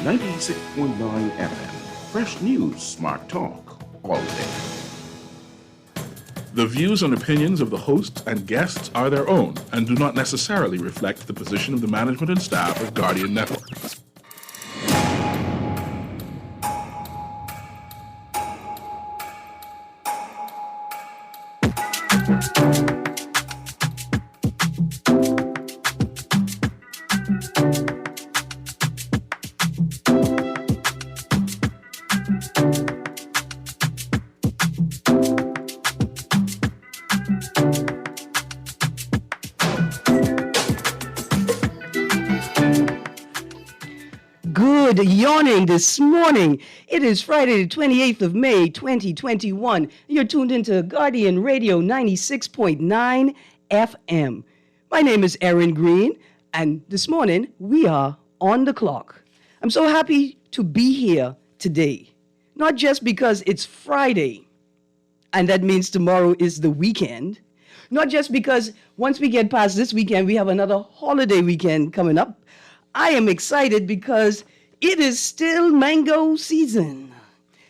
96.9 FM. Fresh news, smart talk, all day. The views and opinions of the hosts and guests are their own and do not necessarily reflect the position of the management and staff of Guardian Network. Yawning this morning. It is Friday, the 28th of May, 2021. You're tuned into Guardian Radio 96.9 FM. My name is Erin Greene, and this morning we are on the clock. I'm so happy to be here today, not just because it's Friday, and that means tomorrow is the weekend, not just because once we get past this weekend, we have another holiday weekend coming up. I am excited because it is still mango season.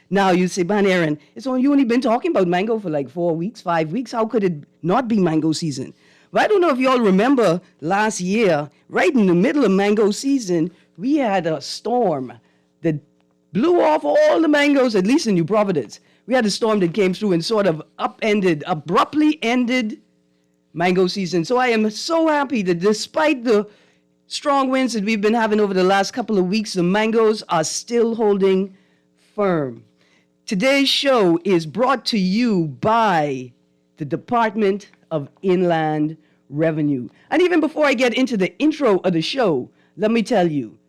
Now you say, man, Erin, you only been talking about mango for like 4 weeks, 5 weeks. How could it not be mango season? But I don't know if you all remember last year, right in the middle of mango season, we had a storm that blew off all the mangoes, at least in New Providence. We had a storm that came through and sort of abruptly ended mango season. So I am so happy that despite the strong winds that we've been having over the last couple of weeks, the mangoes are still holding firm. Today's show is brought to you by the Department of Inland Revenue. And even before I get into the intro of the show, let me tell you,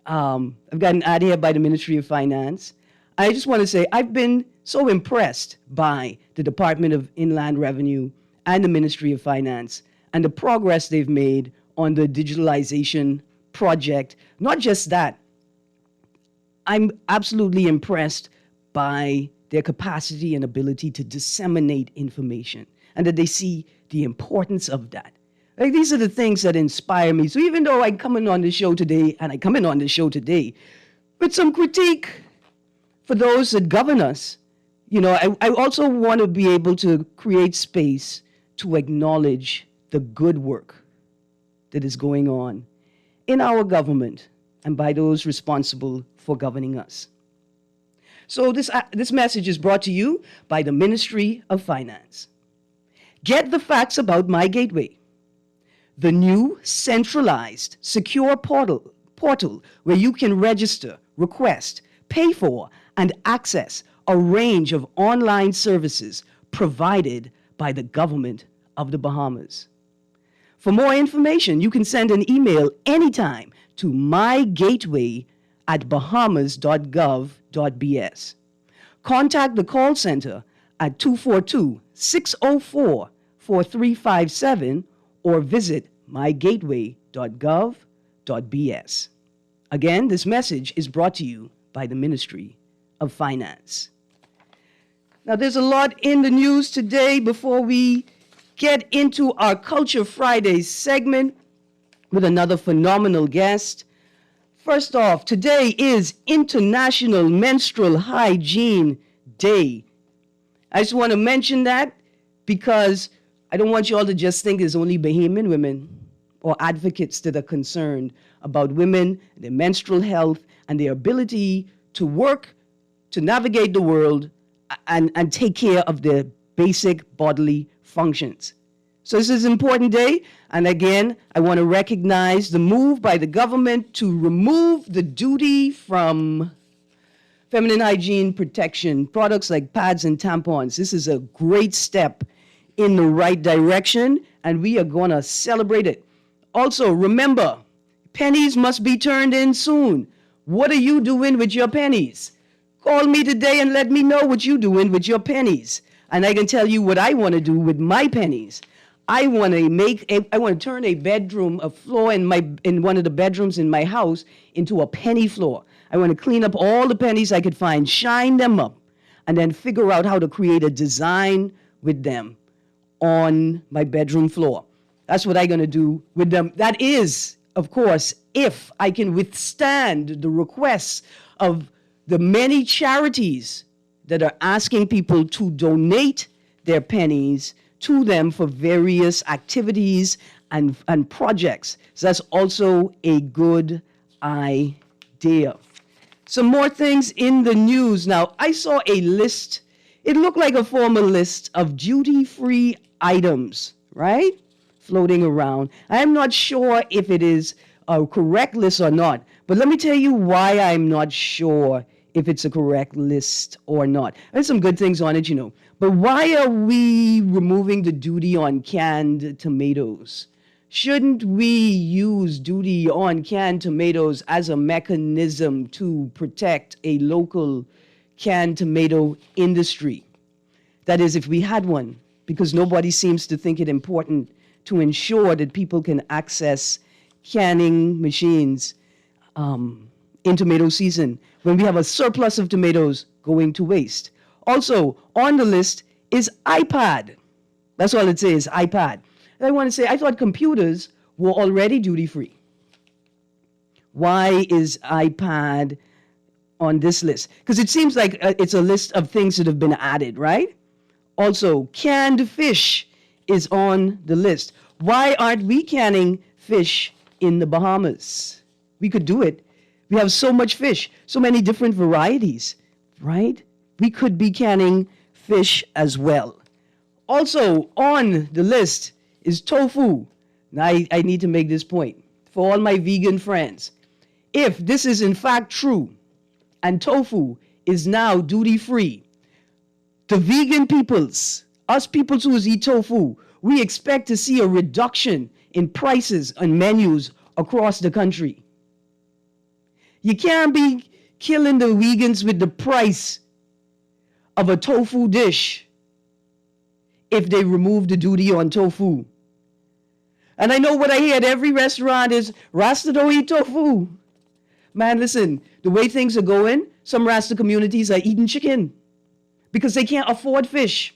I've got an ad here by the Ministry of Finance. I just want to say I've been so impressed by the Department of Inland Revenue and the Ministry of Finance and the progress they've made on the digitalization project. Not just that, I'm absolutely impressed by their capacity and ability to disseminate information and that they see the importance of that. Like, these are the things that inspire me. So even though I come in on the show today with some critique for those that govern us, I also want to be able to create space to acknowledge the good work that is going on in our government and by those responsible for governing us. So this message is brought to you by the Ministry of Finance. Get the facts about My Gateway, the new centralized secure portal where you can register, request, pay for, and access a range of online services provided by the government of the Bahamas. For more information, you can send an email anytime to mygateway@bahamas.gov.bs. Contact the call center at 242-604-4357 or visit mygateway.gov.bs. Again, this message is brought to you by the Ministry of Finance. Now, there's a lot in the news today. Before we get into our Culture Friday segment with another phenomenal guest. First off, today is International Menstrual Hygiene Day. I just want to mention that because I don't want you all to just think it's only Bahamian women or advocates that are concerned about women, their menstrual health, and their ability to work, to navigate the world, and take care of their basic bodily functions. So this is an important day, and again, I want to recognize the move by the government to remove the duty from feminine hygiene protection, products like pads and tampons. This is a great step in the right direction, and we are going to celebrate it. Also, remember, pennies must be turned in soon. What are you doing with your pennies? Call me today and let me know what you're doing with your pennies. And I can tell you what I want to do with my pennies. I want to turn a floor in one of the bedrooms in my house into a penny floor. I want to clean up all the pennies I could find, shine them up, and then figure out how to create a design with them on my bedroom floor. That's what I'm going to do with them. That is of course, if I can withstand the requests of the many charities that are asking people to donate their pennies to them for various activities and projects. So that's also a good idea. Some more things in the news. Now, I saw a list. It looked like a formal list of duty-free items, right? Floating around. I'm not sure if it is a correct list or not, but let me tell you why I'm not sure if it's a correct list or not. There's some good things on it, you know. But why are we removing the duty on canned tomatoes? Shouldn't we use duty on canned tomatoes as a mechanism to protect a local canned tomato industry? That is, if we had one, because nobody seems to think it important to ensure that people can access canning machines in tomato season when we have a surplus of tomatoes going to waste. Also, on the list is iPad. That's all it says, iPad. And I want to say, I thought computers were already duty-free. Why is iPad on this list? Because it seems like it's a list of things that have been added, right? Also, canned fish is on the list. Why aren't we canning fish in the Bahamas? We could do it. We have so much fish, so many different varieties, right? We could be canning fish as well. Also on the list is tofu. Now, I need to make this point for all my vegan friends. If this is in fact true, and tofu is now duty-free, the vegan peoples, us peoples who eat tofu, we expect to see a reduction in prices on menus across the country. You can't be killing the vegans with the price of a tofu dish if they remove the duty on tofu. And I know what I hear at every restaurant is, Rasta don't eat tofu. Man, listen, the way things are going, some Rasta communities are eating chicken because they can't afford fish.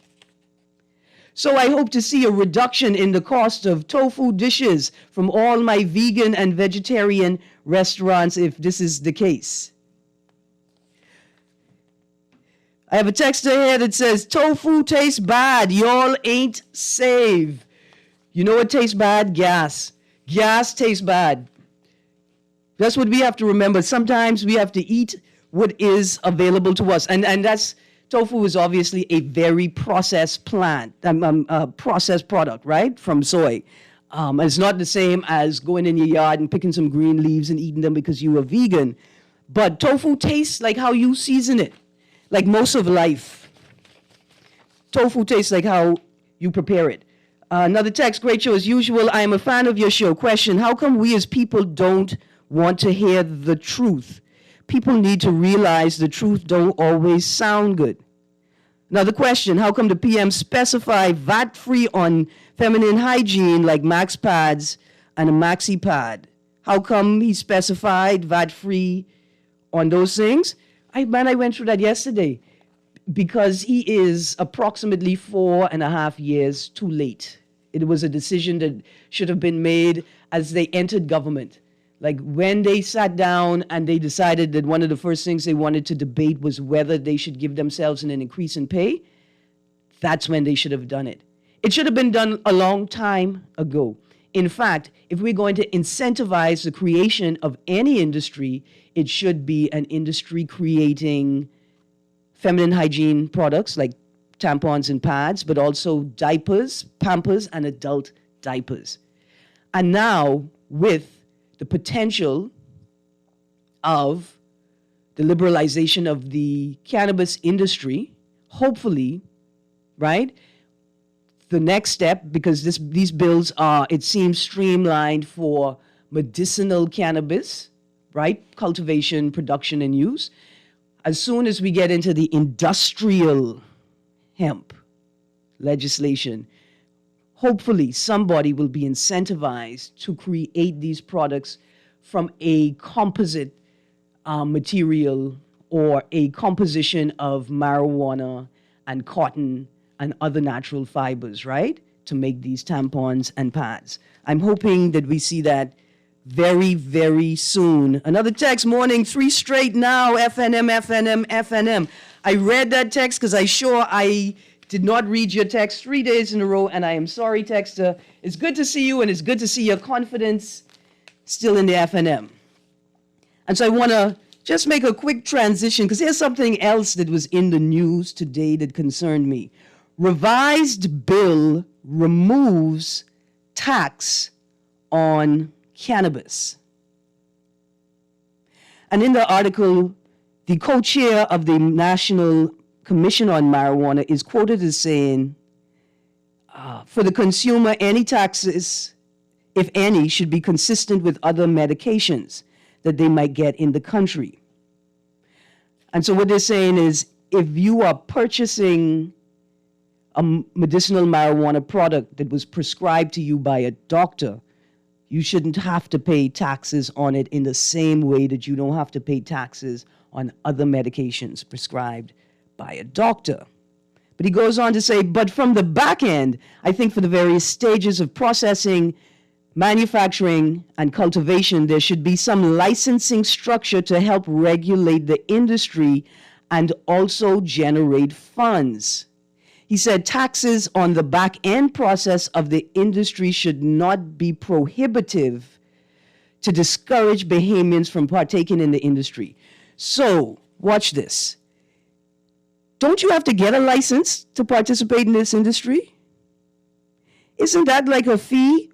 So I hope to see a reduction in the cost of tofu dishes from all my vegan and vegetarian restaurants if this is the case. I have a texter here that says, tofu tastes bad. Y'all ain't safe. You know what tastes bad? Gas. Gas tastes bad. That's what we have to remember. Sometimes we have to eat what is available to us. And that's, tofu is obviously a very processed processed product, right? From soy. And it's not the same as going in your yard and picking some green leaves and eating them because you are vegan. But tofu tastes like how you season it. Like most of life. Tofu tastes like how you prepare it. Another text, great show as usual. I am a fan of your show. Question, how come we as people don't want to hear the truth? People need to realize the truth don't always sound good. Another question, how come the PM specify VAT-free on feminine hygiene like Max pads and a Maxi pad? How come he specified VAT-free on those things? I went through that yesterday because he is approximately 4.5 years too late. It was a decision that should have been made as they entered government. Like when they sat down and they decided that one of the first things they wanted to debate was whether they should give themselves an increase in pay, that's when they should have done it. It should have been done a long time ago. In fact, if we're going to incentivize the creation of any industry, it should be an industry creating feminine hygiene products like tampons and pads, but also diapers, Pampers, and adult diapers. And now, with the potential of the liberalization of the cannabis industry, hopefully, right, the next step, because these bills are, it seems, streamlined for medicinal cannabis, right? Cultivation, production, and use. As soon as we get into the industrial hemp legislation, hopefully somebody will be incentivized to create these products from a composite material or a composition of marijuana and cotton and other natural fibers, right, to make these tampons and pads. I'm hoping that we see that very, very soon. Another text, morning, 3 straight now, FNM, FNM, FNM. I read that text because I did not read your text 3 days in a row, and I am sorry, texter. It's good to see you, and it's good to see your confidence still in the FNM. And so I want to just make a quick transition, because here's something else that was in the news today that concerned me. Revised bill removes tax on cannabis. And in the article, the co-chair of the National Commission on Marijuana is quoted as saying, for the consumer, any taxes, if any, should be consistent with other medications that they might get in the country. And so what they're saying is, if you are purchasing a medicinal marijuana product that was prescribed to you by a doctor, you shouldn't have to pay taxes on it in the same way that you don't have to pay taxes on other medications prescribed by a doctor. But he goes on to say, but from the back end, I think for the various stages of processing, manufacturing, and cultivation, there should be some licensing structure to help regulate the industry and also generate funds. He said taxes on the back end process of the industry should not be prohibitive to discourage Bahamians from partaking in the industry. So, watch this. Don't you have to get a license to participate in this industry? Isn't that like a fee?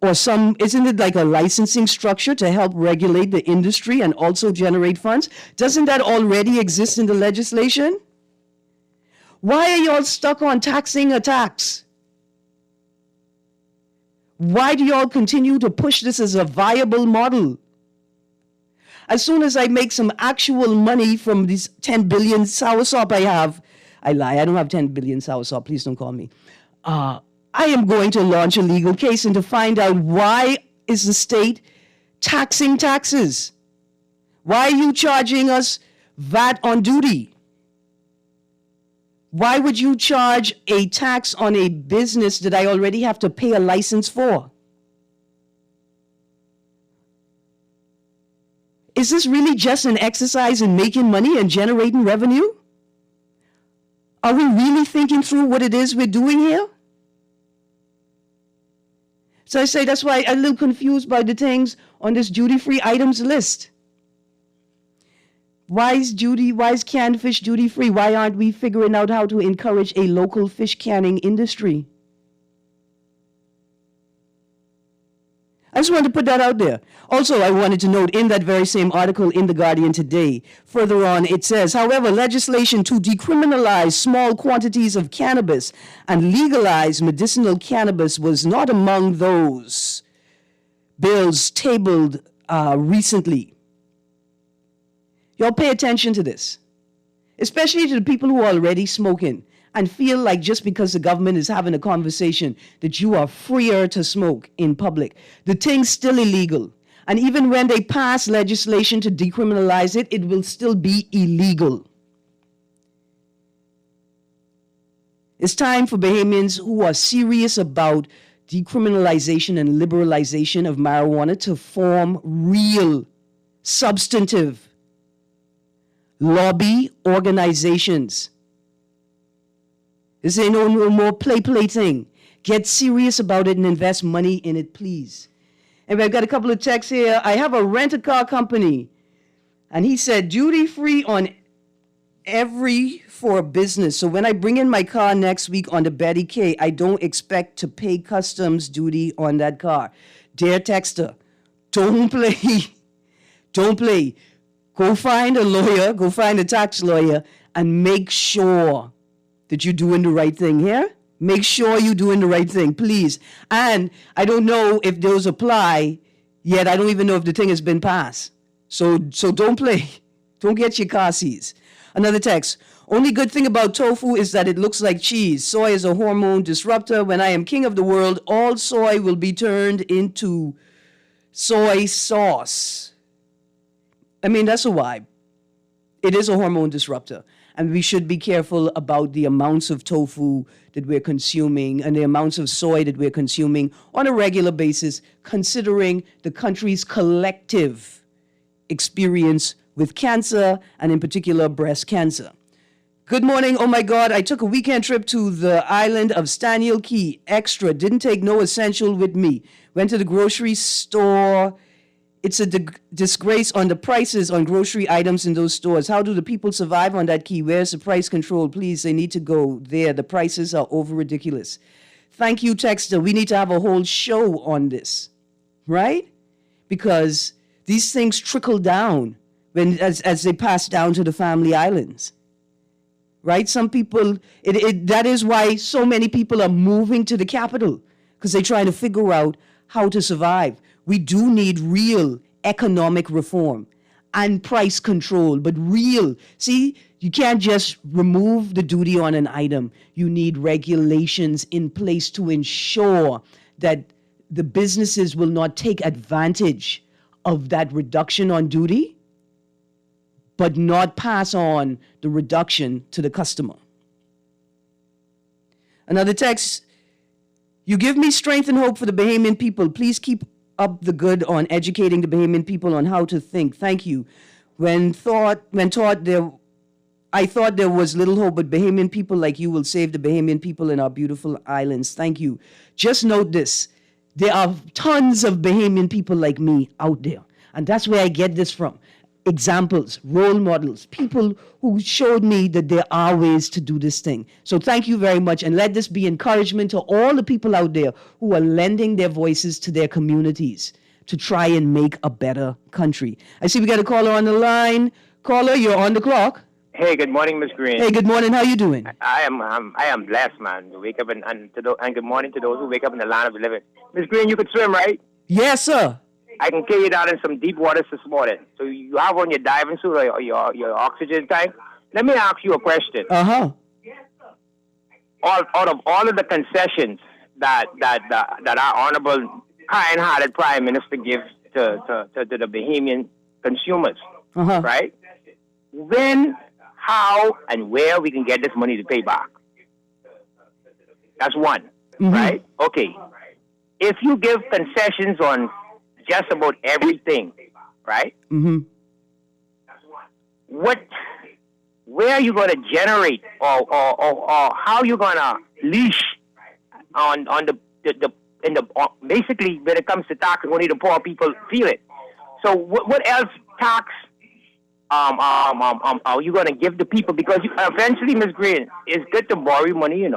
Isn't it like a licensing structure to help regulate the industry and also generate funds? Doesn't that already exist in the legislation? Why are y'all stuck on taxing a tax? Why do y'all continue to push this as a viable model? As soon as I make some actual money from these 10 billion soursop I have, I lie, I don't have 10 billion soursop, please don't call me. I am going to launch a legal case and to find out why is the state taxing taxes? Why are you charging us VAT on duty? Why would you charge a tax on a business that I already have to pay a license for? Is this really just an exercise in making money and generating revenue? Are we really thinking through what it is we're doing here? So I say that's why I'm a little confused by the things on this duty-free items list. Why is canned fish duty-free? Why aren't we figuring out how to encourage a local fish canning industry? I just wanted to put that out there. Also, I wanted to note in that very same article in The Guardian today, further on it says, however, legislation to decriminalize small quantities of cannabis and legalize medicinal cannabis was not among those bills tabled recently. Y'all pay attention to this, especially to the people who are already smoking and feel like just because the government is having a conversation that you are freer to smoke in public. The thing's still illegal. And even when they pass legislation to decriminalize it, it will still be illegal. It's time for Bahamians who are serious about decriminalization and liberalization of marijuana to form real, substantive lobby organizations. This ain't no more play thing. Get serious about it and invest money in it, please. And I've got a couple of texts here. I have a rent-a-car company, and he said duty-free on for a business. So when I bring in my car next week on the Betty K, I don't expect to pay customs duty on that car. Dear texter, don't play. Don't play. Go find a lawyer, go find a tax lawyer, and make sure that you're doing the right thing here. Make sure you're doing the right thing, please. And I don't know if those apply yet. I don't even know if the thing has been passed. So don't play. Don't get your car seized. Another text. Only good thing about tofu is that it looks like cheese. Soy is a hormone disruptor. When I am king of the world, all soy will be turned into soy sauce. I mean, that's a vibe. It is a hormone disruptor. And we should be careful about the amounts of tofu that we're consuming and the amounts of soy that we're consuming on a regular basis, considering the country's collective experience with cancer, and in particular, breast cancer. Good morning. Oh my God, I took a weekend trip to the island of Staniel Key. Extra. Didn't take no essential with me. Went to the grocery store. It's a disgrace on the prices on grocery items in those stores. How do the people survive on that key? Where's the price control? Please, they need to go there. The prices are over ridiculous. Thank you, Texter. We need to have a whole show on this, right? Because these things trickle down as they pass down to the family islands. Right? Some people, that is why so many people are moving to the capital, because they're trying to figure out how to survive. We do need real economic reform and price control, but real. See, you can't just remove the duty on an item. You need regulations in place to ensure that the businesses will not take advantage of that reduction on duty, but not pass on the reduction to the customer. Another text, you give me strength and hope for the Bahamian people. Please keep up the good on educating the Bahamian people on how to think. Thank you. I thought there was little hope, but Bahamian people like you will save the Bahamian people in our beautiful islands. Thank you. Just note this. There are tons of Bahamian people like me out there. And that's where I get this from. Examples, role models, people who showed me that there are ways to do this thing. So thank you very much, and let this be encouragement to all the people out there who are lending their voices to their communities to try and make a better country. I see we got a caller on the line. Caller, you're on the clock. Hey, good morning, Miss Greene. Hey, good morning. How you doing? I am blessed, man. To wake up and good morning to those who wake up in the land of the living. Miss Greene, you could swim, right? Yes, sir. I can carry you down in some deep waters this morning. So you have on your diving suit or your oxygen tank. Let me ask you a question. Uh-huh. Out of all of the concessions that our honorable, kind-hearted Prime Minister gives to the Bahamian consumers, right? When, how, and where we can get this money to pay back? That's one, right? Okay. If you give concessions on just about everything, right? Where are you going to generate, or how are you going to leash on basically when it comes to tax, only the poor people feel it. So what else tax are you going to give the people? Because eventually, Ms. Greene, it's good to borrow money,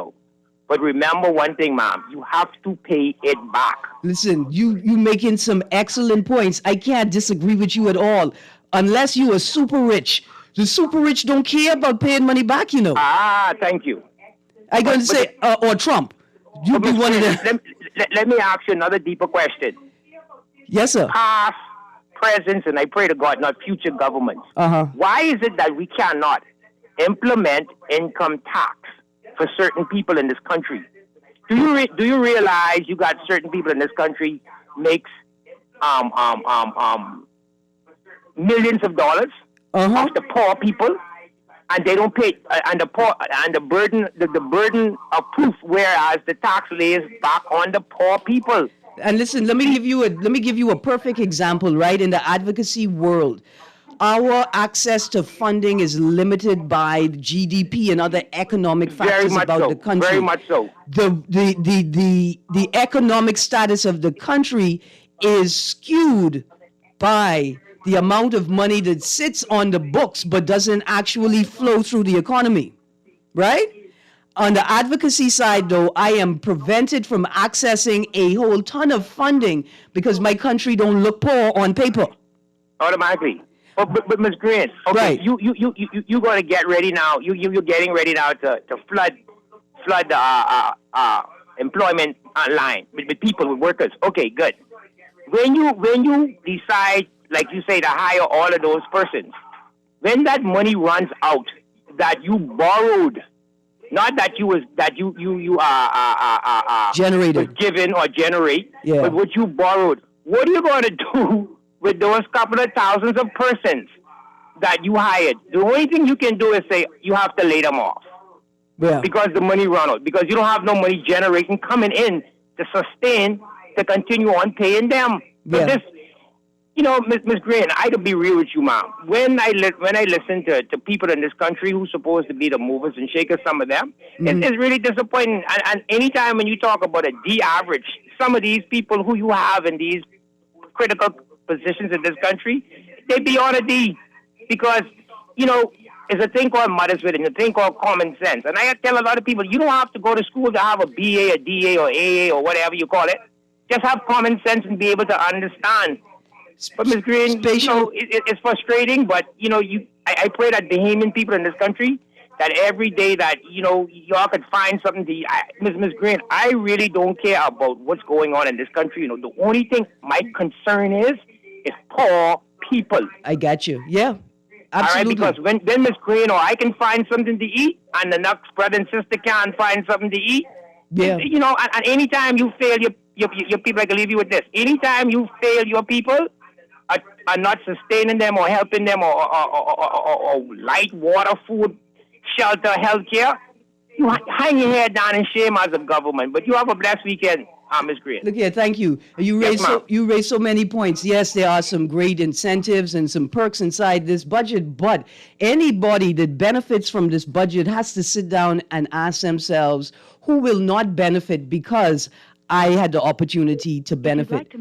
but remember one thing, ma'am, you have to pay it back. Listen, you making some excellent points. I can't disagree with you at all. Unless you are super rich. The super rich don't care about paying money back, Ah, thank you. I'm going to say, or Trump. You be one of them. Let me ask you another deeper question. Yes, sir. Past, present, and I pray to God, not future governments. Why is it that we cannot implement income tax for certain people in this country? Do you realize you got certain people in this country makes millions of dollars of the poor people, and they don't pay, and the burden of proof, whereas the tax lays back on the poor people. And listen, let me give you a perfect example, right? In the advocacy world, our access to funding is limited by GDP and other economic factors about the country. Very much so. The economic status of the country is skewed by the amount of money that sits on the books but doesn't actually flow through the economy, right? On the advocacy side, though, I am prevented from accessing a whole ton of funding because my country don't look poor on paper. Automatically. But Ms. Greene, okay, right. You going to get ready now. You're getting ready now to flood employment line with people, with workers. Okay, good. When you decide, like you say, to hire all of those persons, when that money runs out that you borrowed, not that you generated, was given or generate, yeah, but what you borrowed, what are you going to do with those couple of thousands of persons that you hired, the only thing you can do is say you have to lay them off. Yeah. Because the money run out. Because you don't have no money generating coming in to sustain, to continue on paying them. But this, you know, Ms. Greene, I to be real with you, ma'am. When I listen to people in this country who's supposed to be the movers and shakers, some of them, it's really disappointing. And anytime when you talk about a D-average, some of these people who you have in these critical positions in this country, they be on a D. Because, you know, it's a thing called motherhood and a thing called common sense. And I tell a lot of people, you don't have to go to school to have a BA, a DA, or AA, or whatever you call it. Just have common sense and be able to understand. But Ms. Greene, you know, it's frustrating, but, you know, I pray that Bahamian people in this country, that every day that, you know, y'all could find something to eat. Ms. Greene, I really don't care about what's going on in this country. You know, the only thing my concern is poor people. I got you. Yeah, absolutely. All right, because when Ms. Greene or I can find something to eat, and the next brother and sister can't find something to eat, you know, and anytime you fail your people, I can leave you with this. Anytime you fail your people, are not sustaining them or helping them or light, water, food, shelter, healthcare, you hang your head down in shame as a government. But you have a blessed weekend, Ms. Greene. Look here, thank you. You raised so many points. Yes, there are some great incentives and some perks inside this budget, but anybody that benefits from this budget has to sit down and ask themselves who will not benefit because I had the opportunity to benefit.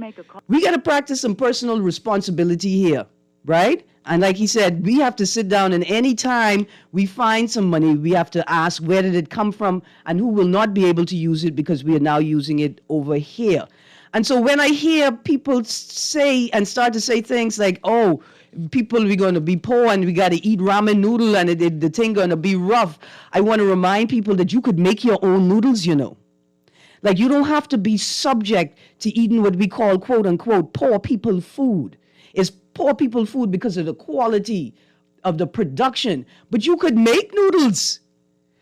We got to practice some personal responsibility here, right? And like he said, we have to sit down, and any time we find some money, we have to ask where did it come from and who will not be able to use it because we are now using it over here. And so when I hear people say and start to say things like, oh, people, we're going to be poor and we got to eat ramen noodle and the thing going to be rough, I want to remind people that you could make your own noodles, you know. Like, you don't have to be subject to eating what we call, quote unquote, poor people food. It's poor people food because of the quality of the production. But you could make noodles.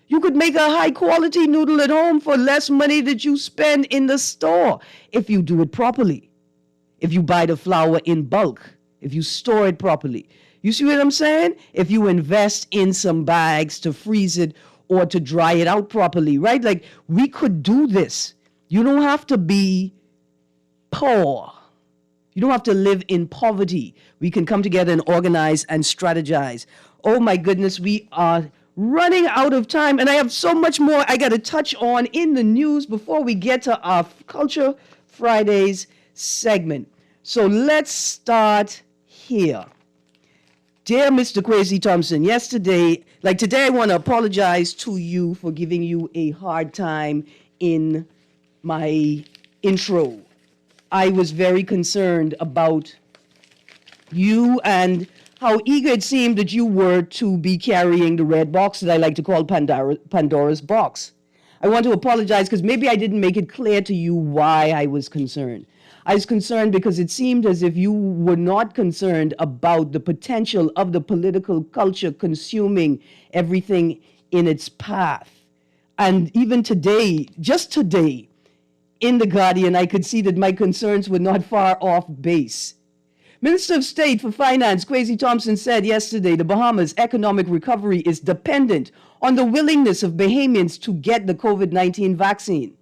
You could make a high quality noodle at home for less money that you spend in the store if you do it properly. If you buy the flour in bulk, if you store it properly. You see what I'm saying? If you invest in some bags to freeze it or to dry it out properly, right? Like, we could do this. You don't have to be poor. You don't have to live in poverty. We can come together and organize and strategize. Oh my goodness, we are running out of time, and I have so much more I got to touch on in the news before we get to our Culture Fridays segment. So let's start here. Dear Mr. Kwesi Thompson, today I want to apologize to you for giving you a hard time in my intro. I was very concerned about you and how eager it seemed that you were to be carrying the red box that I like to call Pandora's box. I want to apologize because maybe I didn't make it clear to you why I was concerned. I was concerned because it seemed as if you were not concerned about the potential of the political culture consuming everything in its path. And even today, just today, in The Guardian, I could see that my concerns were not far off base. Minister of State for Finance, Kwesi Thompson, said yesterday the Bahamas' economic recovery is dependent on the willingness of Bahamians to get the COVID-19 vaccine.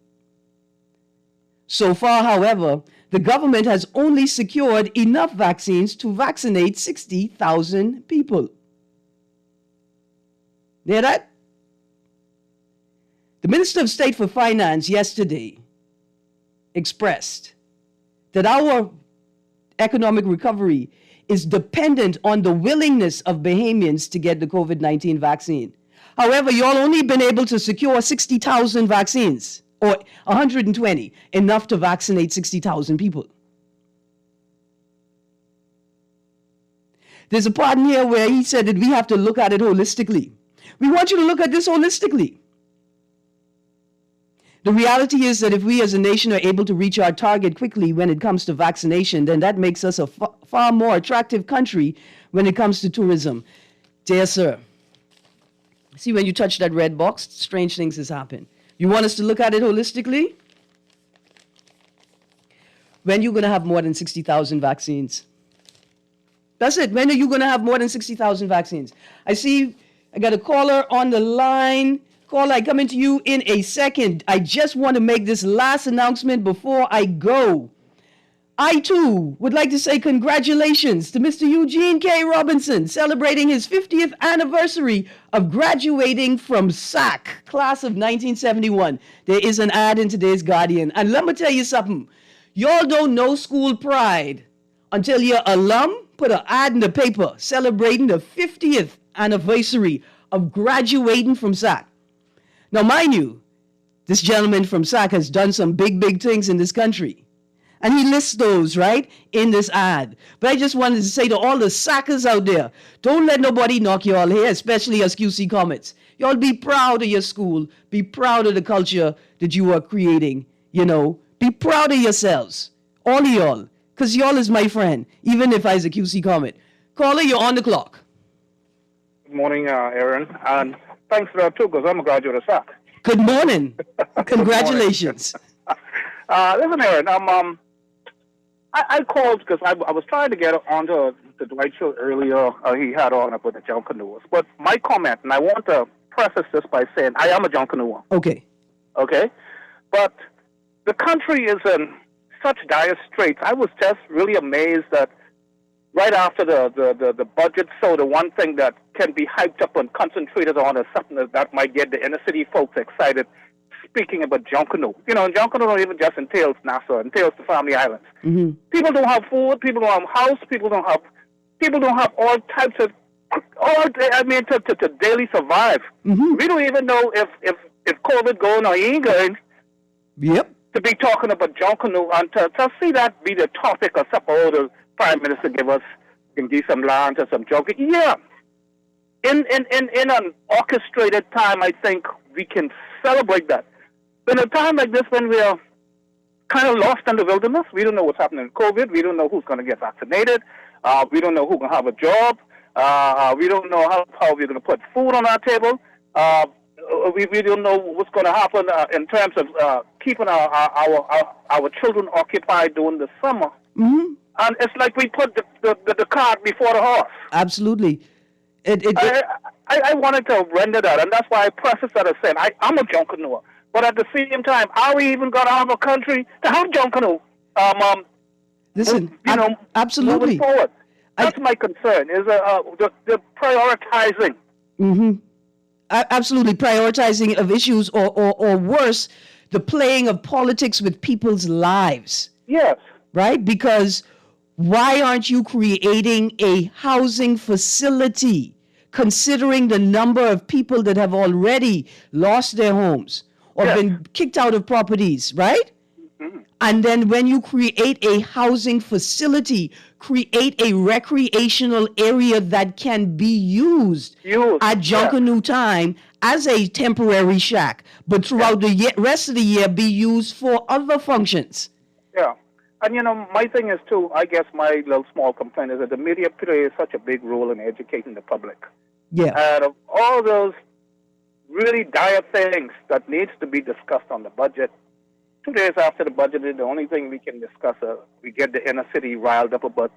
So far, however, the government has only secured enough vaccines to vaccinate 60,000 people. Hear that? The Minister of State for Finance yesterday expressed that our economic recovery is dependent on the willingness of Bahamians to get the COVID-19 vaccine. However, y'all only been able to secure 60,000 vaccines, or 120, enough to vaccinate 60,000 people. There's a part in here where he said that we have to look at it holistically. We want you to look at this holistically. The reality is that if we as a nation are able to reach our target quickly when it comes to vaccination, then that makes us a far more attractive country when it comes to tourism. Dear sir, see when you touch that red box, strange things has happened. You want us to look at it holistically? When you're going to have more than 60,000 vaccines? That's it. When are you going to have more than 60,000 vaccines? I see I got a caller on the line. Caller, I come into you in a second. I just want to make this last announcement before I go. I, too, would like to say congratulations to Mr. Eugene K. Robinson, celebrating his 50th anniversary of graduating from SAC, class of 1971. There is an ad in today's Guardian. And let me tell you something. Y'all don't know school pride until your alum put an ad in the paper celebrating the 50th anniversary of graduating from SAC. Now, mind you, this gentleman from SAC has done some big, big things in this country. And he lists those, right, in this ad. But I just wanted to say to all the SACers out there, don't let nobody knock you all here, especially as QC Comets. Y'all be proud of your school. Be proud of the culture that you are creating, Be proud of yourselves, all of y'all, because y'all is my friend, even if I was a QC Comet. Caller, you're on the clock. Good morning, Erin. And thanks for that, too, because I'm a graduate of SAC. Good morning. Congratulations. Listen, Erin, I called because I was trying to get onto the Dwight show earlier. He had on up with the Junkanoo. But my comment, and I want to preface this by saying I am a Junkanoo. Okay. But the country is in such dire straits. I was just really amazed that right after the budget, so the one thing that can be hyped up and concentrated on is something that might get the inner city folks excited. Speaking about Junkanoo, and Junkanoo don't even just entails Nassau, it entails the Family Islands. Mm-hmm. People don't have food, people don't have house, people don't have all types of, to daily survive. Mm-hmm. We don't even know if COVID going or ain't going. Yep. To be talking about Junkanoo and to see that be the topic of something the Prime Minister can give some land or some junk. Yeah. In an orchestrated time, I think we can celebrate that. In a time like this when we are kind of lost in the wilderness, we don't know what's happening in COVID, we don't know who's going to get vaccinated, we don't know who's going to have a job, we don't know how we're going to put food on our table, we don't know what's going to happen in terms of keeping our children occupied during the summer. Mm-hmm. And it's like we put the cart before the horse. Absolutely. I wanted to render that, and that's why I prefaced that as saying I'm a Junkanoo. But at the same time, are we even going to have a country to have Junkanoo? Listen, absolutely. Moving forward. That's my concern, is the prioritizing. Mm-hmm. Absolutely, prioritizing of issues, or worse, the playing of politics with people's lives. Yes. Right? Because why aren't you creating a housing facility, considering the number of people that have already lost their homes or been kicked out of properties, right? Mm-hmm. And then when you create a housing facility, create a recreational area that can be used at Junkanoo time as a temporary shack, but throughout the rest of the year be used for other functions. Yeah. And, my thing is, too, I guess my little small complaint is that the media plays such a big role in educating the public. Yeah. And of all those really dire things that needs to be discussed on the budget, 2 days after the budget is the only thing we can discuss. We get the inner city riled up about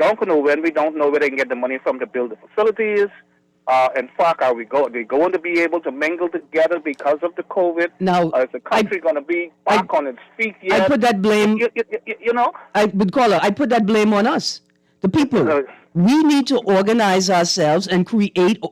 Junkanoo when we don't know where they can get the money from to build the facilities. In fact, are they going to be able to mingle together because of the COVID? Now, is the country going to be back on its feet yet? I put that blame. I put that blame on us, the people. We need to organize ourselves and create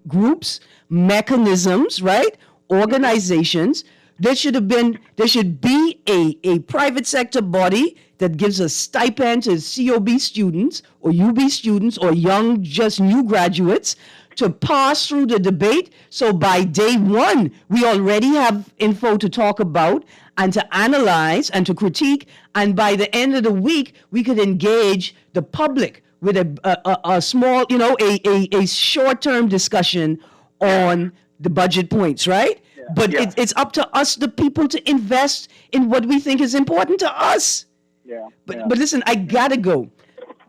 groups, mechanisms, right? Organizations. There should be a private sector body that gives a stipend to COB students or UB students or young, just new graduates to pass through the debate. So by day one, we already have info to talk about and to analyze and to critique. And by the end of the week, we could engage the public with a small, a short-term discussion on the budget points, right? Yeah. But it's up to us, the people, to invest in what we think is important to us. Yeah. But listen, I gotta go.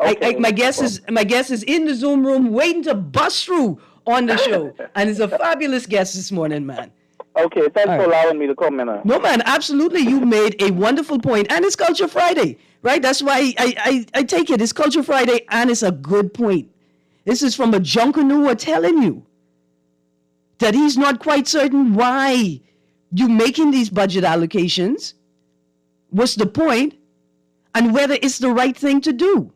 Okay. My guest is in the Zoom room waiting to bust through on the show, and it's a fabulous guest this morning, man. Okay, thanks All for right. allowing me to comment. No, man, absolutely. You made a wonderful point. And it's Culture Friday, right? That's why I take it. It's Culture Friday, and it's a good point. This is from a junkanua telling you that he's not quite certain why you making these budget allocations, what's the point, and whether it's the right thing to do.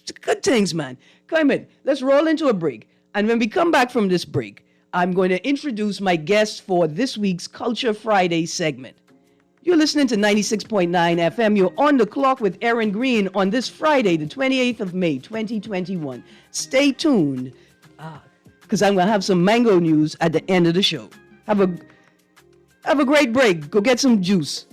It's good things, man. Come in. Let's roll into a break. And when we come back from this break, I'm going to introduce my guest for this week's Culture Friday segment. You're listening to 96.9 FM. You're on the clock with Erin Greene on this Friday, the 28th of May, 2021. Stay tuned, because I'm going to have some mango news at the end of the show. Have a great break. Go get some juice.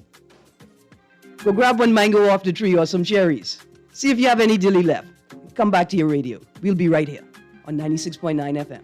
Go grab one mango off the tree or some cherries. See if you have any dilly left. Come back to your radio. We'll be right here on 96.9 FM.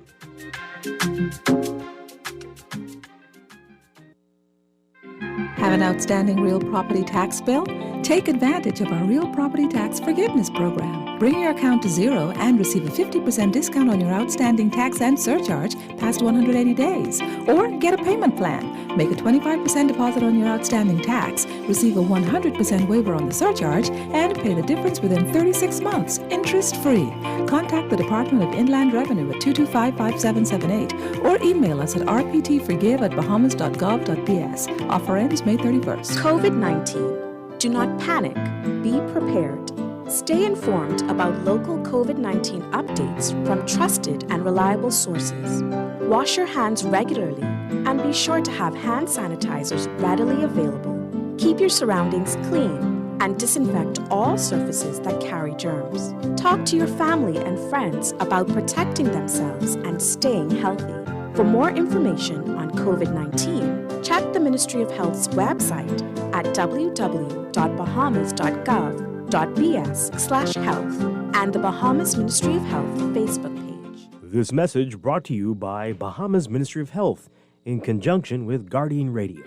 Have an outstanding real property tax bill? Take advantage of our Real Property Tax Forgiveness Program. Bring your account to zero and receive a 50% discount on your outstanding tax and surcharge past 180 days. Or get a payment plan. Make a 25% deposit on your outstanding tax, receive a 100% waiver on the surcharge, and pay the difference within 36 months, interest-free. Contact the Department of Inland Revenue at 225-5778 or email us at rptforgive@bahamas.gov.ps. Offer ends May 31st. COVID-19. Do not panic. Be prepared. Stay informed about local COVID-19 updates from trusted and reliable sources. Wash your hands regularly and be sure to have hand sanitizers readily available. Keep your surroundings clean and disinfect all surfaces that carry germs. Talk to your family and friends about protecting themselves and staying healthy. For more information on COVID-19, check the Ministry of Health's website at www.bahamas.gov.bs/health and the Bahamas Ministry of Health Facebook page. This message brought to you by Bahamas Ministry of Health in conjunction with Guardian Radio.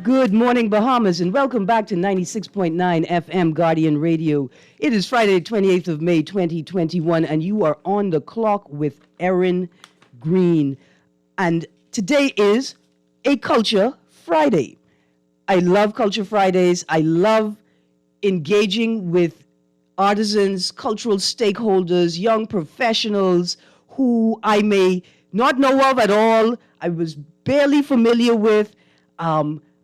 Good morning, Bahamas, and welcome back to 96.9 FM Guardian Radio. It is Friday, 28th of May, 2021, and you are on the clock with Erin Greene. And today is a Culture Friday. I love Culture Fridays. I love engaging with artisans, cultural stakeholders, young professionals who I may not know of at all, I was barely familiar with,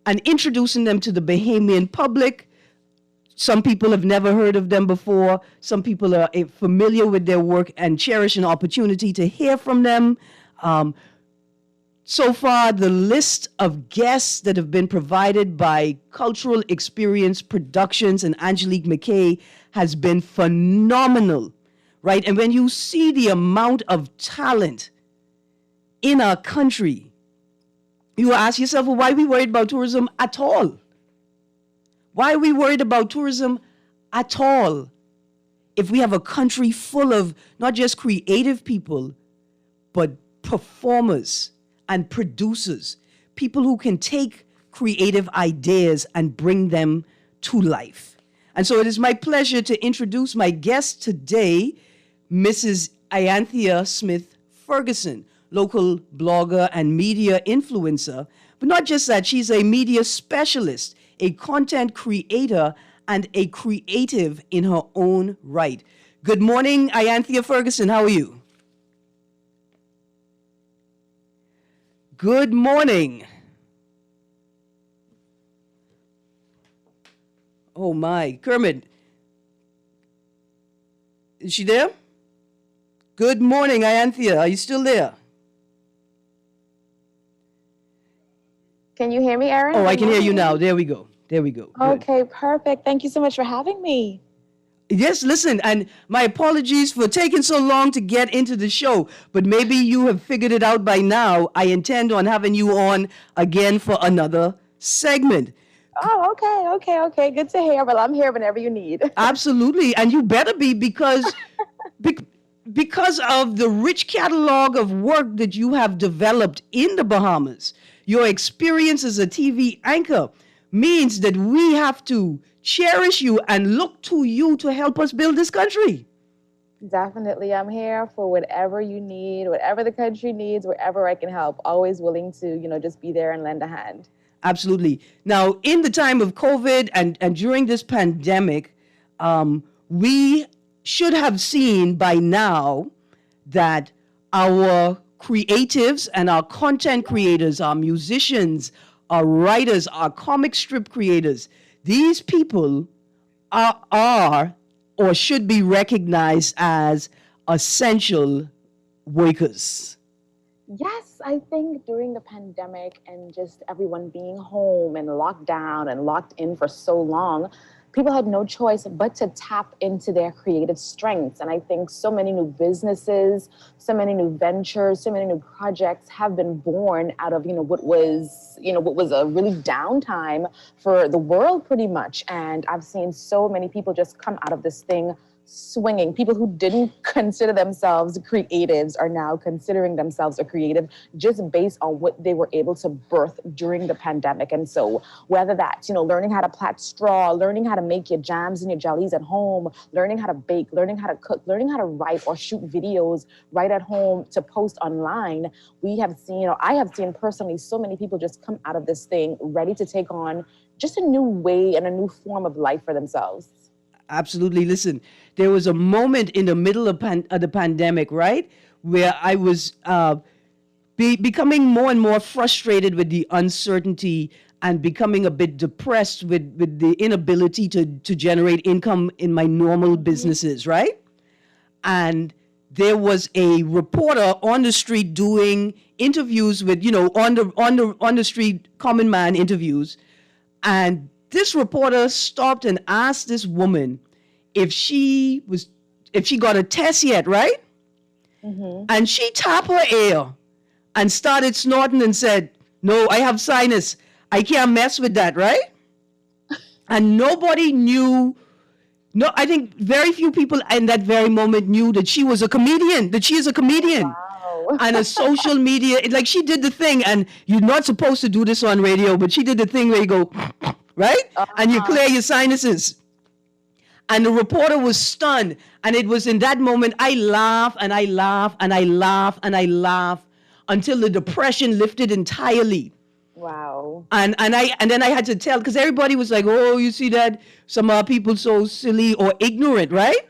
and introducing them to the Bahamian public. Some people have never heard of them before. Some people are familiar with their work and cherish an opportunity to hear from them. So far, the list of guests that have been provided by Cultural Experience Productions and Angelique McKay has been phenomenal, right? And when you see the amount of talent in our country, you ask yourself, well, why are we worried about tourism at all? Why are we worried about tourism at all if we have a country full of not just creative people, but performers and producers, people who can take creative ideas and bring them to life? And so it is my pleasure to introduce my guest today, Mrs. Ianthia Smith Ferguson, local blogger and media influencer. But not just that, she's a media specialist, a content creator, and a creative in her own right. Good morning, Ianthia Ferguson. How are you? Good morning. Oh my, Kermit. Is she there? Good morning, Ianthia. Are you still there? Can you hear me, Erin? Oh, I can hear you now. There we go. There we go. Good. Okay, perfect. Thank you so much for having me. Yes, listen, and my apologies for taking so long to get into the show, but maybe you have figured it out by now. I intend on having you on again for another segment. Oh, okay. Good to hear. Well, I'm here whenever you need. Absolutely, and you better be, because because of the rich catalog of work that you have developed in the Bahamas. your experience as a TV anchor means that we have to cherish you and look to you to help us build this country. Definitely. I'm here for whatever you need, whatever the country needs, wherever I can help. Always willing to, just be there and lend a hand. Absolutely. Now, in the time of COVID and during this pandemic, we should have seen by now that our creatives and our content creators, our musicians, our writers, our comic strip creators, these people are or should be recognized as essential workers. Yes, I think during the pandemic and just everyone being home and locked down and locked in for so long, people had no choice but to tap into their creative strengths. And I think so many new businesses, so many new ventures, so many new projects have been born out of, what was a really downtime for the world pretty much. And I've seen so many people just come out of this thing swinging. People who didn't consider themselves creatives are now considering themselves a creative just based on what they were able to birth during the pandemic. And so whether that's, learning how to plait straw, learning how to make your jams and your jellies at home, learning how to bake, learning how to cook, learning how to write or shoot videos right at home to post online, I have seen personally so many people just come out of this thing ready to take on just a new way and a new form of life for themselves. Absolutely. Listen, there was a moment in the middle of the pandemic, right, where I was becoming more and more frustrated with the uncertainty and becoming a bit depressed with the inability to generate income in my normal businesses, right? And there was a reporter on the street doing interviews with, on the street common man interviews, and this reporter stopped and asked this woman if she got a test yet, right? Mm-hmm. And she tapped her ear and started snorting and said, "No, I have sinus. I can't mess with that," right? And nobody knew. No, I think very few people in that very moment knew that she was a comedian, that she is a comedian. Wow. And a social media, like she did the thing, and you're not supposed to do this on radio, but she did the thing where you go, right? And you clear your sinuses. And the reporter was stunned. And it was in that moment, I laughed and I laughed and I laughed and I laughed until the depression lifted entirely. Wow. And then I had to tell, because everybody was like, "Oh, you see that? Some people so silly or ignorant," right?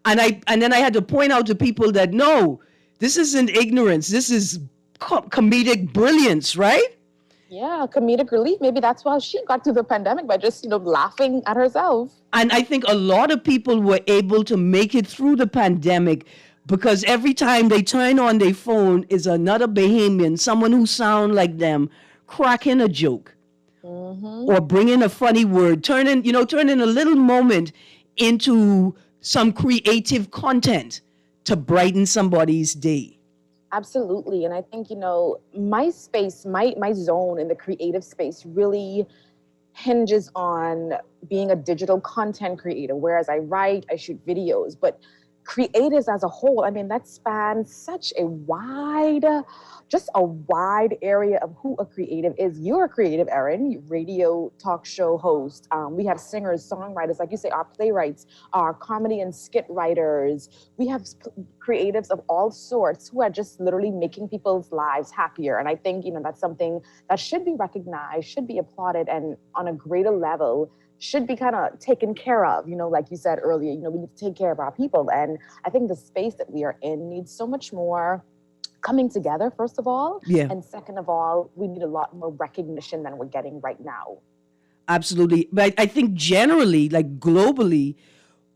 And then I had to point out to people that, no, this isn't ignorance. This is comedic brilliance, right? Yeah, comedic relief. Maybe that's why she got through the pandemic by just, laughing at herself. And I think a lot of people were able to make it through the pandemic because every time they turn on their phone is another Bahamian, someone who sound like them, cracking a joke or bringing a funny word, turning a little moment into some creative content to brighten somebody's day. Absolutely. And I think, my space, my zone in the creative space really hinges on being a digital content creator. Whereas I write, I shoot videos, but creatives as a whole, that spans such a wide area of who a creative is. You're a creative, Erin, radio talk show host. We have singers, songwriters, like you say, our playwrights, our comedy and skit writers. We have creatives of all sorts who are just literally making people's lives happier. And I think, that's something that should be recognized, should be applauded, and on a greater level, should be kind of taken care of, like you said earlier, we need to take care of our people. And I think the space that we are in needs so much more coming together, first of all. Yeah. And second of all, we need a lot more recognition than we're getting right now. Absolutely. But I think generally, like globally,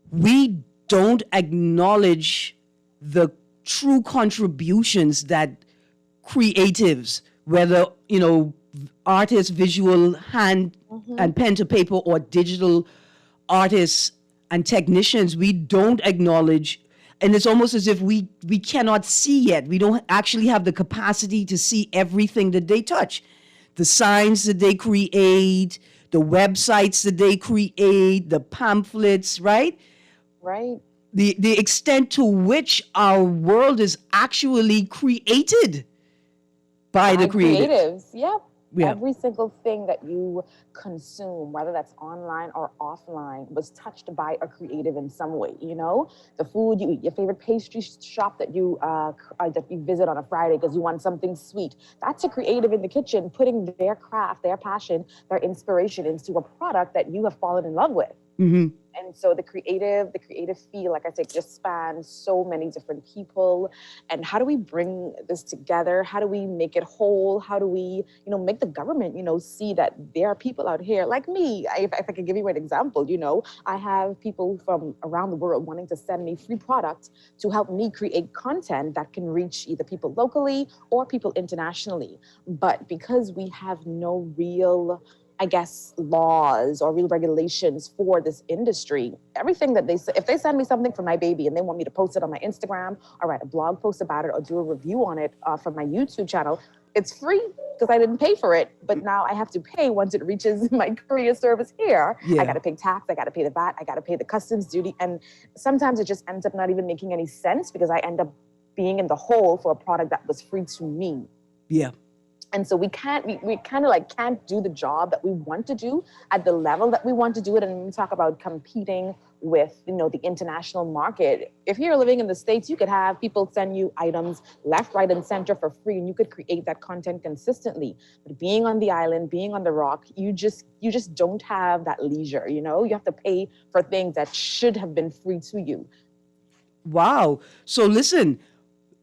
we don't acknowledge the true contributions that creatives, whether, artists, visual, hand and pen to paper, or digital artists and technicians, we don't acknowledge. And it's almost as if we cannot see yet. We don't actually have the capacity to see everything that they touch. The signs that they create, the websites that they create, the pamphlets, right? Right. The extent to which our world is actually created by the creatives. Yep. Yeah. Every single thing that you consume, whether that's online or offline, was touched by a creative in some way. You know, the food you eat, your favorite pastry shop that you visit on a Friday because you want something sweet. That's a creative in the kitchen putting their craft, their passion, their inspiration into a product that you have fallen in love with. Mm-hmm. And so the creative feel, like I said, just spans so many different people. And how do we bring this together? How do we make it whole? How do we, make the government, see that there are people out here like me. If I can give you an example, I have people from around the world wanting to send me free products to help me create content that can reach either people locally or people internationally. But because we have no real, laws or real regulations for this industry, everything that if they send me something for my baby and they want me to post it on my Instagram or write a blog post about it or do a review on it from my YouTube channel, it's free because I didn't pay for it. But now I have to pay once it reaches my courier service here. Yeah. I got to pay tax, I got to pay the VAT, I got to pay the customs duty. And sometimes it just ends up not even making any sense because I end up being in the hole for a product that was free to me. Yeah. And so we can't do the job that we want to do at the level that we want to do it. And when we talk about competing with, the international market, if you're living in the States, you could have people send you items left, right, and center for free, and you could create that content consistently. But being on the island, being on the rock, you just don't have that leisure, You have to pay for things that should have been free to you. Wow. So listen,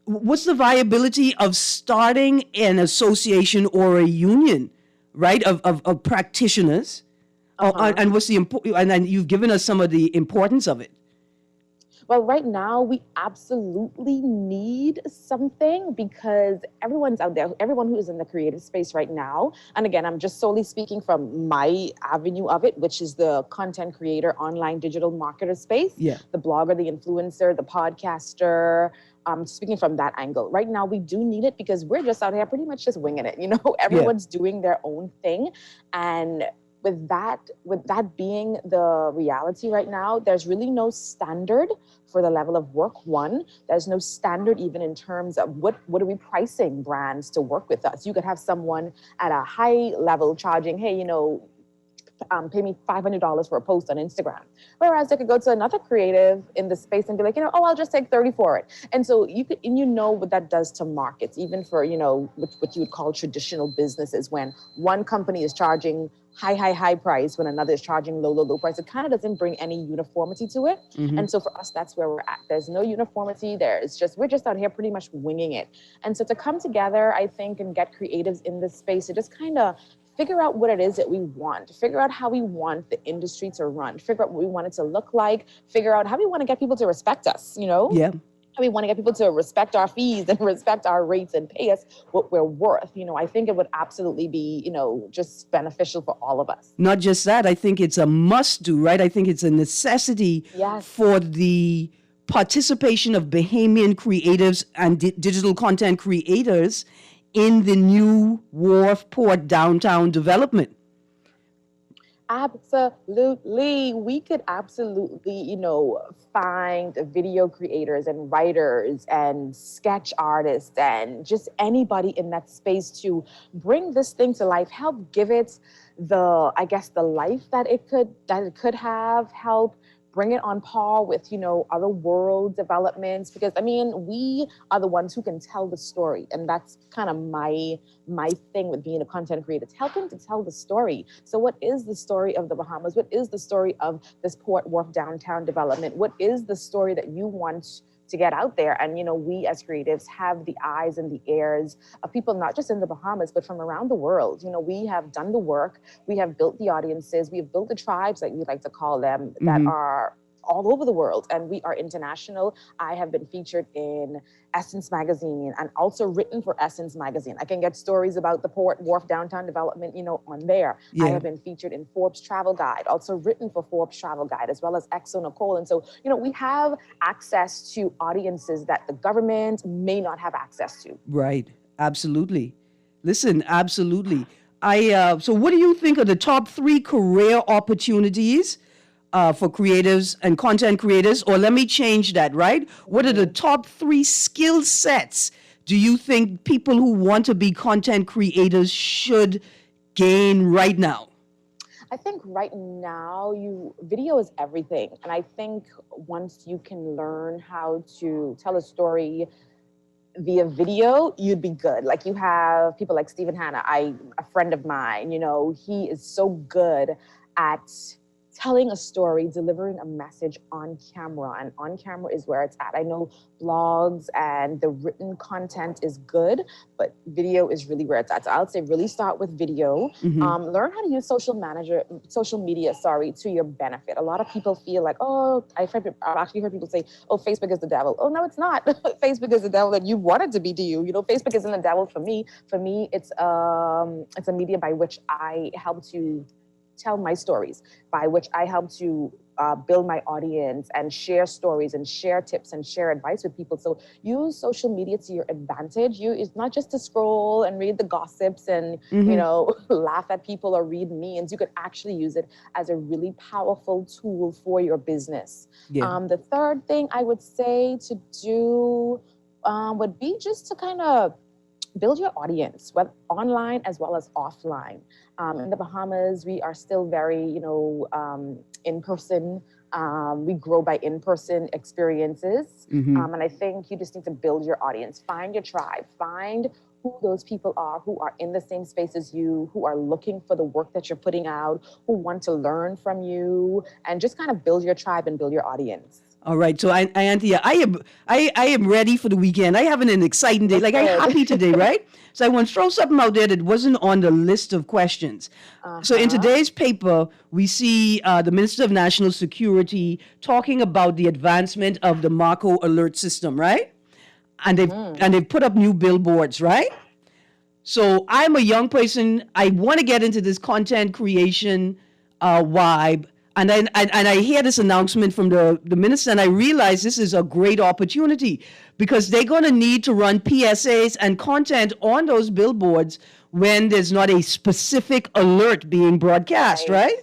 what's the viability of starting an association or a union, right, of practitioners? And what's the and then you've given us some of the importance of it. Well, right now, we absolutely need something because everyone's out there, everyone who is in the creative space right now. And again, I'm just solely speaking from my avenue of it, which is the content creator, online digital marketer space. Yeah. The blogger, the influencer, the podcaster. Speaking from that angle, right now we do need it because we're just out here pretty much just winging it. Everyone's doing their own thing. And with that being the reality right now, there's really no standard for the level of work. One, there's no standard even in terms of what are we pricing brands to work with us. You could have someone at a high level charging, hey, pay me $500 for a post on Instagram. Whereas I could go to another creative in the space and be like, I'll just take 30 for it. And so what that does to markets, even for, what you would call traditional businesses, when one company is charging high price when another is charging low price. It kind of doesn't bring any uniformity to it. Mm-hmm. And so for us, that's where we're at. There's no uniformity. We're just out here pretty much winging it. And so to come together, I think, and get creatives in this space to just kind of figure out what it is that we want, figure out how we want the industry to run, figure out what we want it to look like, figure out how we want to get people to respect us, Yeah. How we want to get people to respect our fees and respect our rates and pay us what we're worth. I think it would absolutely be, just beneficial for all of us. Not just that, I think it's a must do, right? I think it's a necessity for the participation of Bahamian creatives and digital content creators in the new Wharf Port downtown development. Absolutely. We could absolutely, find video creators and writers and sketch artists and just anybody in that space to bring this thing to life, help give it the life that it could have, help bring it on par with, other world developments, because we are the ones who can tell the story. And that's kind of my thing with being a content creator. It's helping to tell the story. So what is the story of the Bahamas? What is the story of this Port Wharf downtown development? What is the story that you want to get out there? And, we as creatives have the eyes and the ears of people, not just in the Bahamas, but from around the world. We have done the work. We have built the audiences. We have built the tribes, like we like to call them, that are all over the world. And we are international. I have been featured in Essence magazine and also written for Essence magazine. I can get stories about the Port Wharf downtown development, on there. Yeah. I have been featured in Forbes Travel Guide, also written for Forbes Travel Guide, as well as Exo Nicole. And so, we have access to audiences that the government may not have access to. Right. Absolutely. Listen, absolutely. So what do you think are the top 3 career opportunities for creatives and content creators? Or let me change that, right? What are the top 3 skill sets do you think people who want to be content creators should gain right now? I think right now, video is everything. And I think once you can learn how to tell a story via video, you'd be good. Like you have people like Stephen Hanna, a friend of mine, he is so good at telling a story, delivering a message on camera, and on camera is where it's at. I know blogs and the written content is good, but video is really where it's at. So I would say really start with video. Learn how to use social media, to your benefit. A lot of people feel like, I've actually heard people say, Facebook is the devil. Oh, no, it's not. Facebook is the devil that you want it to be to you. Facebook isn't the devil for me. For me, it's a media by which I help to tell my stories, by which I help to build my audience and share stories and share tips and share advice with people. So use social media to your advantage. It's not just to scroll and read the gossips and, laugh at people or read memes. You could actually use it as a really powerful tool for your business. Yeah. The third thing I would say to do would be just to kind of build your audience, whether online as well as offline. In the Bahamas, we are still very, in person. We grow by in-person experiences. And I think you just need to build your audience. Find your tribe. Find who those people are who are in the same space as you, who are looking for the work that you're putting out, who want to learn from you, and just kind of build your tribe and build your audience. All right, so Ianthia, I am ready for the weekend. I having an exciting day. Like I'm happy today, right? So I want to throw something out there that wasn't on the list of questions. So in today's paper, we see the Minister of National Security talking about the advancement of the Marco alert system, right? And they've put up new billboards, right? So I'm a young person. I want to get into this content creation vibe. And I hear this announcement from the minister, and I realize this is a great opportunity because they're going to need to run PSAs and content on those billboards when there's not a specific alert being broadcast, right?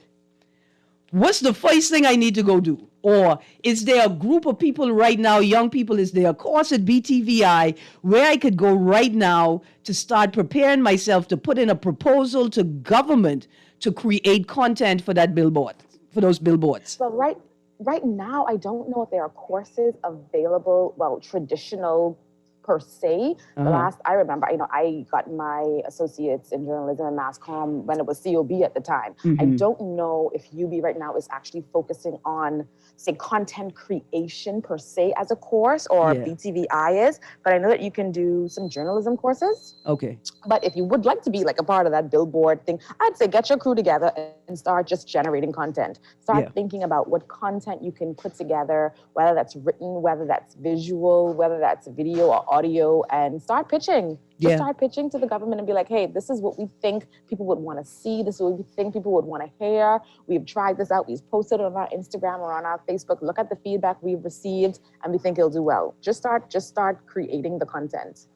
What's the first thing I need to go do? Or is there a group of people right now, young people, is there a course at BTVI where I could go right now to start preparing myself to put in a proposal to government to create content for that billboard? For those billboards? Well, right now, I don't know if there are courses available, traditional per se. The last I remember, I got my associates in journalism and mass comm when it was COB at the time. I don't know if UB right now is actually focusing on, say, content creation per se as a course, or BTVI is, but I know that you can do some journalism courses. Okay. But if you would like to be like a part of that billboard thing, I'd say get your crew together and start just generating content. Start thinking about what content you can put together, whether that's written, whether that's visual, whether that's video or audio, and start pitching. Just start pitching to the government and be like, hey, this is what we think people would want to see. This is what we think people would want to hear. We've tried this out. We've posted it on our Instagram or on our Facebook. Look at the feedback we've received, and we think it'll do well. Just start creating the content.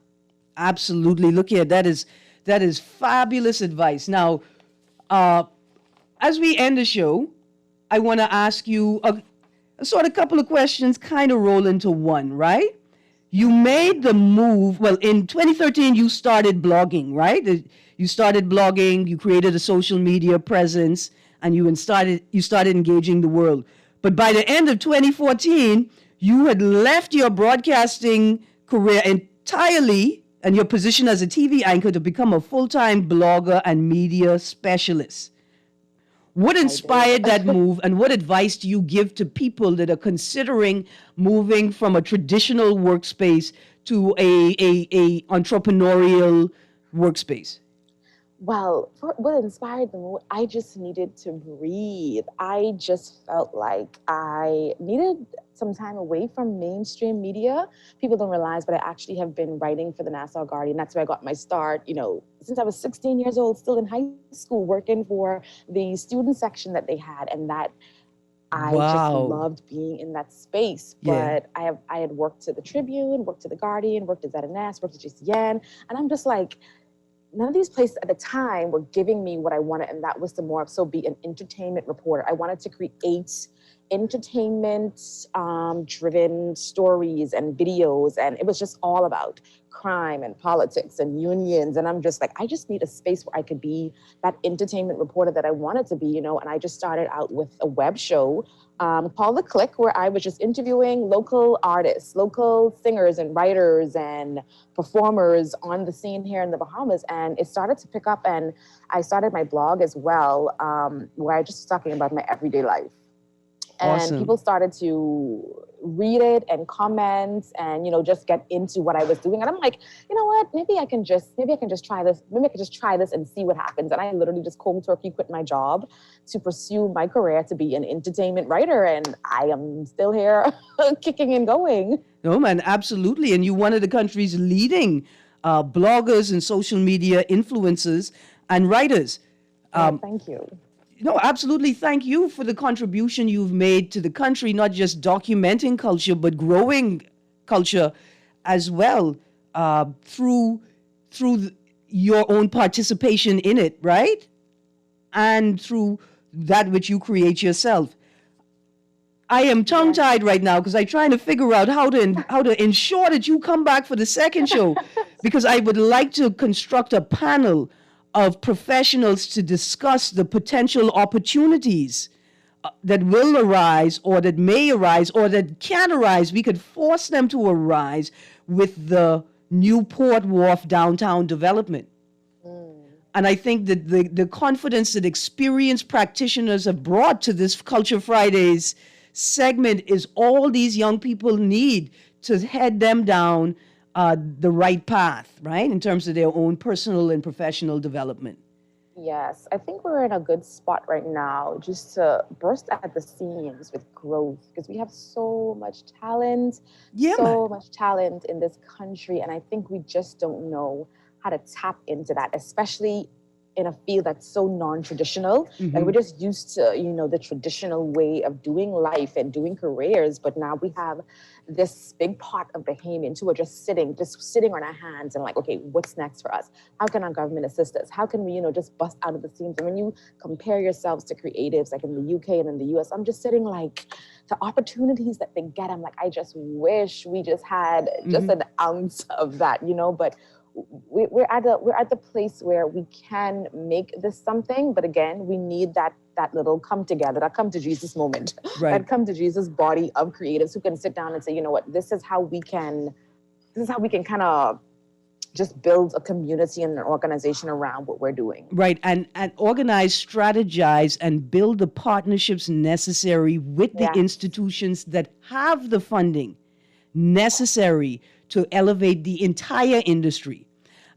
Absolutely. Look here, that is fabulous advice. Now, as we end the show, I want to ask you a couple of questions kind of roll into one, right? You made the move, in 2013, you started blogging, right? You started blogging, you created a social media presence, and you started engaging the world. But by the end of 2014, you had left your broadcasting career entirely and your position as a TV anchor to become a full-time blogger and media specialist. What inspired that move, and what advice do you give to people that are considering moving from a traditional workspace to a entrepreneurial workspace? Well, what inspired the move, I just needed to breathe. I just felt like I needed some time away from mainstream media. People don't realize, but I actually have been writing for the Nassau Guardian. That's where I got my start, since I was 16 years old, still in high school, working for the student section that they had. And that I just loved being in that space. But I had worked at the Tribune, worked at the Guardian, worked at ZNS, worked at GCN. And I'm just like, none of these places at the time were giving me what I wanted, and that was to more so be an entertainment reporter. I wanted to create entertainment driven stories and videos, and it was just all about crime and politics and unions. And I'm just like, I just need a space where I could be that entertainment reporter that I wanted to be, and I just started out with a web show called The Click, where I was just interviewing local artists, local singers and writers and performers on the scene here in the Bahamas. And it started to pick up, and I started my blog as well, where I just was talking about my everyday life. And Awesome. People started to read it and comment and, just get into what I was doing. And I'm like, you know what, maybe I can just try this. Maybe I can just try this and see what happens. And I literally just cold turkey quit my job to pursue my career to be an entertainment writer. And I am still here kicking and going. No, man, absolutely. And you're one of the country's leading bloggers and social media influencers and writers. Thank you. No, absolutely. Thank you for the contribution you've made to the country, not just documenting culture, but growing culture as well through your own participation in it, right? And through that which you create yourself. I am tongue-tied right now because I'm trying to figure out how to ensure that you come back for the second show, because I would like to construct a panel of professionals to discuss the potential opportunities that will arise or that may arise or that can arise. We could force them to arise with the new Port Wharf downtown development. And I think that the confidence that experienced practitioners have brought to this Culture Fridays segment is all these young people need to head them down the right path, right, in terms of their own personal and professional development. Yes, I think we're in a good spot right now just to burst at the seams with growth, because we have so much talent, much talent in this country. And I think we just don't know how to tap into that, especially in a field that's so non-traditional. Like we're just used to, the traditional way of doing life and doing careers. But now we have this big pot of Bahamians who are just sitting on our hands and like, okay, what's next for us? How can our government assist us? How can we, just bust out of the seams? And when you compare yourselves to creatives like in the UK and in the US, I'm just sitting like, the opportunities that they get, I'm like, I just wish we just had just an ounce of that, but we're at the place where we can make this something, but again, we need that little come together, that come to Jesus moment, that come to Jesus body of creatives who can sit down and say, you know what, this is how we can kind of just build a community and an organization around what we're doing. Right, and organize, strategize, and build the partnerships necessary with the institutions that have the funding necessary to elevate the entire industry.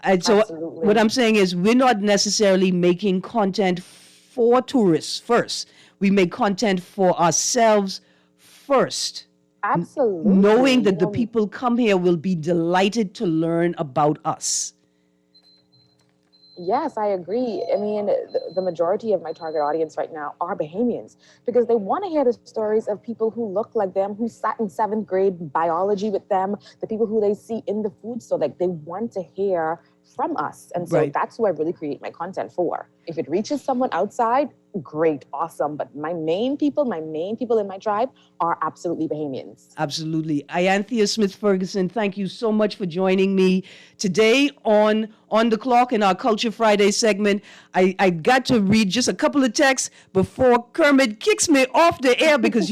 And so what I'm saying is we're not necessarily making content for tourists first. We make content for ourselves first. Absolutely. Knowing that the people come here will be delighted to learn about us. Yes, I agree. I mean, the majority of my target audience right now are Bahamians because they want to hear the stories of people who look like them, who sat in 7th grade biology with them, the people who they see in the food store. Like, they want to hear from us. And so that's who I really create my content for. If it reaches someone outside, great, awesome. But my main people in my tribe are absolutely Bahamians. Absolutely. Ianthia Smith Ferguson, thank you so much for joining me today on the Clock in our Culture Friday segment. I got to read just a couple of texts before Kermit kicks me off the air because,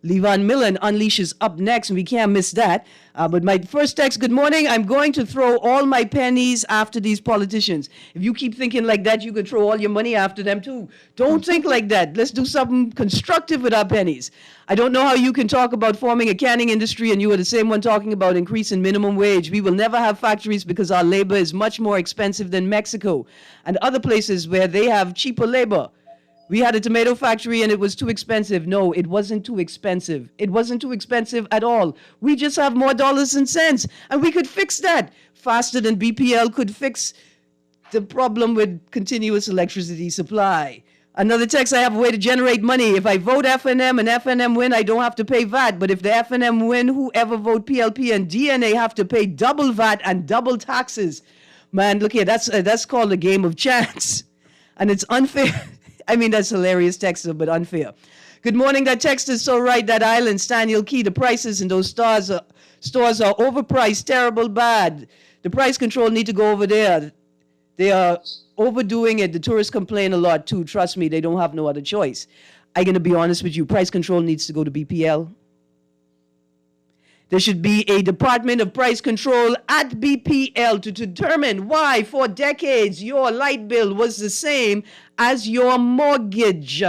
Levon Millen unleashes up next, and we can't miss that. But my first text, good morning. I'm going to throw all my pennies after these politicians. If you keep thinking like that, you could throw all your money after them too. Don't think like that. Let's do something constructive with our pennies. I don't know how you can talk about forming a canning industry and you are the same one talking about increasing minimum wage. We will never have factories because our labor is much more expensive than Mexico and other places where they have cheaper labor. We had a tomato factory and it was too expensive. No, it wasn't too expensive. It wasn't too expensive at all. We just have more dollars and cents and we could fix that faster than BPL could fix the problem with continuous electricity supply. Another text, I have a way to generate money. If I vote FNM and FNM win, I don't have to pay VAT. But if the FNM win, whoever vote PLP and DNA have to pay double VAT and double taxes. Man, look here, that's called a game of chance. And it's unfair. I mean, that's hilarious text, but unfair. Good morning. That text is so right. That island, Staniel Key, the prices in those stores are overpriced, terrible, bad. The price control need to go over there. They are overdoing it. The tourists complain a lot too. Trust me, they don't have no other choice. I'm going to be honest with you. Price control needs to go to BPL. There should be a Department of Price Control at BPL to determine why for decades your light bill was the same as your mortgage.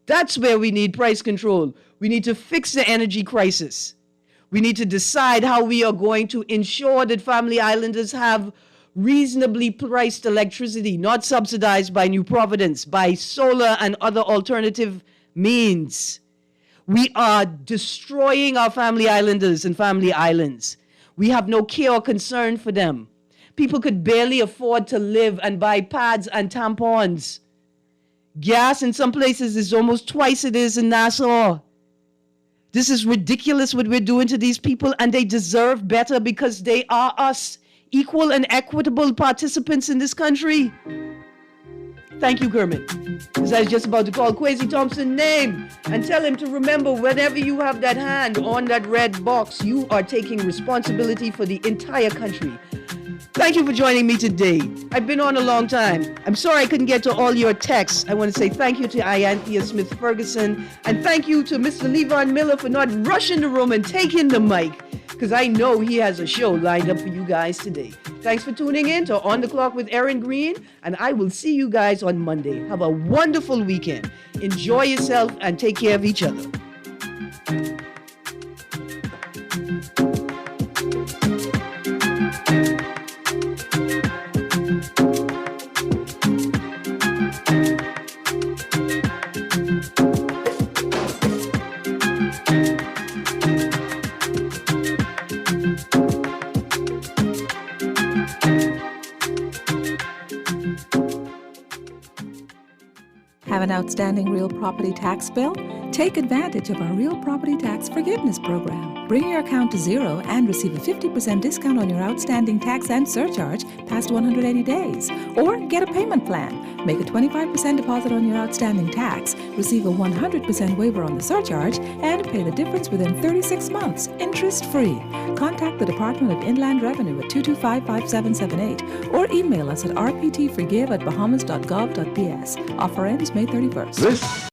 That's where we need price control. We need to fix the energy crisis. We need to decide how we are going to ensure that family islanders have reasonably priced electricity, not subsidized by New Providence, by solar and other alternative means. We are destroying our family islanders and family islands. We have no care or concern for them. People could barely afford to live and buy pads and tampons. Gas in some places is almost twice it is in Nassau. This is ridiculous what we're doing to these people, and they deserve better because they are us, equal and equitable participants in this country. Thank you, Kermit. Because I was just about to call Kwesi Thompson's name and tell him to remember whenever you have that hand on that red box, you are taking responsibility for the entire country. Thank you for joining me today. I've been on a long time. I'm sorry I couldn't get to all your texts. I want to say thank you to Ianthia Smith Ferguson, and thank you to Mr. Levon Miller for not rushing the room and taking the mic, because I know he has a show lined up for you guys today. Thanks for tuning in to On the Clock with Erin Greene, and I will see you guys on Monday. Have a wonderful weekend. Enjoy yourself and take care of each other. Have an outstanding real property tax bill? Take advantage of our Real Property Tax Forgiveness Program. Bring your account to zero and receive a 50% discount on your outstanding tax and surcharge past 180 days. Or get a payment plan. Make a 25% deposit on your outstanding tax, receive a 100% waiver on the surcharge, and pay the difference within 36 months, interest-free. Contact the Department of Inland Revenue at 225-5778 or email us at rptforgive@bahamas.gov.bs. Offer ends May 31st. This